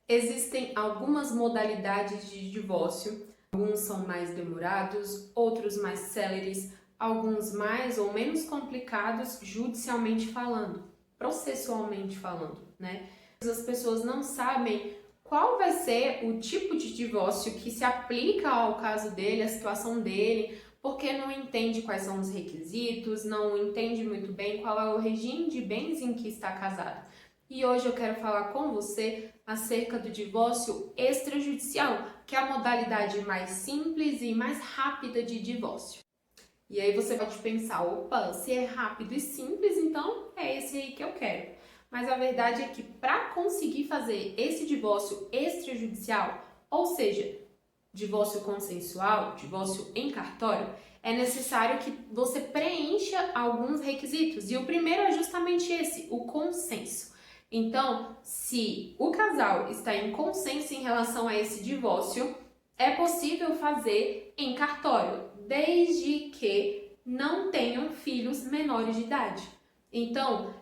Existem algumas modalidades de divórcio, alguns são mais demorados, outros mais céleres, alguns mais ou menos complicados judicialmente falando, processualmente falando, né? As pessoas não sabem qual vai ser o tipo de divórcio que se aplica ao caso dele, à situação dele, porque não entende quais são os requisitos, não entende muito bem qual é o regime de bens em que está casado. E hoje eu quero falar com você acerca do divórcio extrajudicial, que é a modalidade mais simples e mais rápida de divórcio. E aí você pode pensar, opa, se é rápido e simples, então é esse aí que eu quero. Mas a verdade é que para conseguir fazer esse divórcio extrajudicial, ou seja, divórcio consensual, divórcio em cartório, é necessário que você preencha alguns requisitos. E o primeiro é justamente esse, o consenso. Então, se o casal está em consenso em relação a esse divórcio, é possível fazer em cartório, desde que não tenham filhos menores de idade. Então,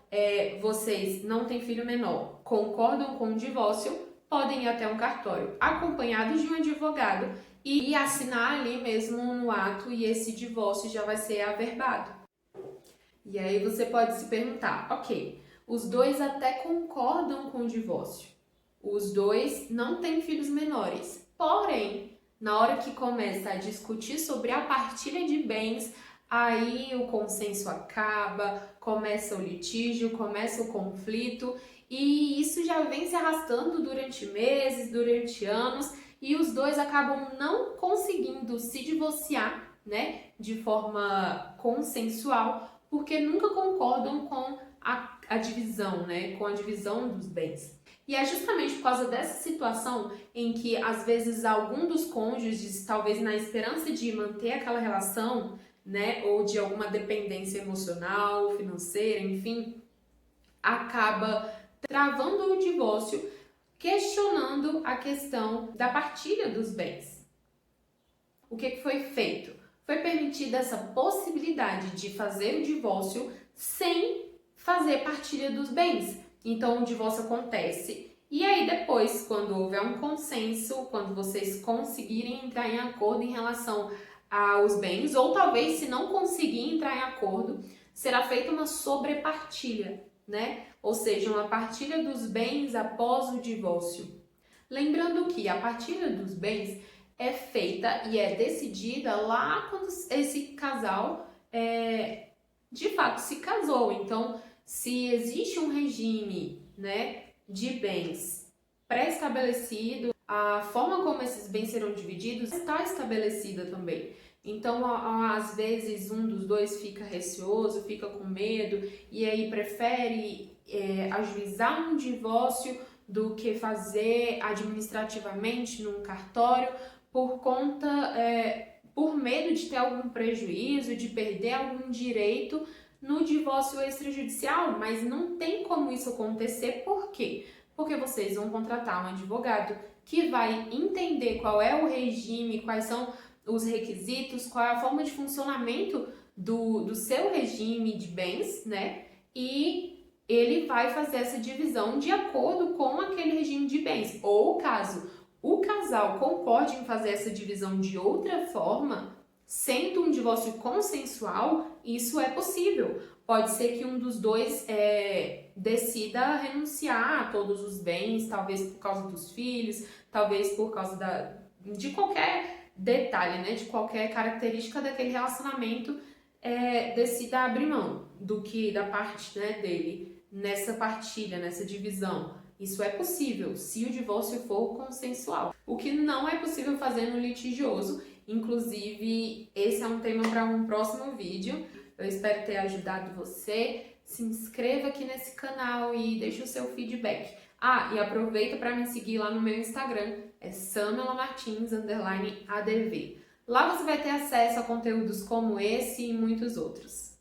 vocês não têm filho menor, concordam com o divórcio, podem ir até um cartório acompanhados de um advogado e assinar ali mesmo no ato e esse divórcio já vai ser averbado. E aí você pode se perguntar, ok, os dois até concordam com o divórcio, os dois não têm filhos menores, porém, na hora que começa a discutir sobre a partilha de bens, aí o consenso acaba, começa o litígio, começa o conflito e isso já vem se arrastando durante meses, durante anos e os dois acabam não conseguindo se divorciar, né, de forma consensual, porque nunca concordam com a divisão, né, com a divisão dos bens. E é justamente por causa dessa situação em que, às vezes, algum dos cônjuges, talvez na esperança de manter aquela relação, né, ou de alguma dependência emocional, financeira, enfim, acaba travando o divórcio, questionando a questão da partilha dos bens. O que foi feito? Foi permitida essa possibilidade de fazer o divórcio sem fazer partilha dos bens. Então o divórcio acontece e aí depois, quando houver um consenso, quando vocês conseguirem entrar em acordo em relação aos bens, ou talvez se não conseguir entrar em acordo, será feita uma sobrepartilha, né? Ou seja, uma partilha dos bens após o divórcio. Lembrando que a partilha dos bens é feita e é decidida lá quando esse casal de fato se casou. Então, se existe um regime, né, de bens pré-estabelecido, a forma como esses bens serão divididos está estabelecida também. Então, às vezes, um dos dois fica receoso, fica com medo e aí prefere ajuizar um divórcio do que fazer administrativamente num cartório por conta, por medo de ter algum prejuízo, de perder algum direito no divórcio extrajudicial, mas não tem como isso acontecer, por quê? Porque vocês vão contratar um advogado que vai entender qual é o regime, quais são os requisitos, qual é a forma de funcionamento do seu regime de bens, né? E ele vai fazer essa divisão de acordo com aquele regime de bens. Ou caso o casal concorde em fazer essa divisão de outra forma, sendo um divórcio consensual, isso é possível. Pode ser que um dos dois decida renunciar a todos os bens, talvez por causa dos filhos, talvez por causa de qualquer detalhe, né, de qualquer característica daquele relacionamento, decida abrir mão da parte, né, dele nessa partilha, nessa divisão. Isso é possível se o divórcio for consensual. O que não é possível fazer no litigioso, inclusive esse é um tema para um próximo vídeo. Eu espero ter ajudado você. Se inscreva aqui nesse canal e deixe o seu feedback. E aproveita para me seguir lá no meu Instagram, é samelamartins_adv. Lá você vai ter acesso a conteúdos como esse e muitos outros.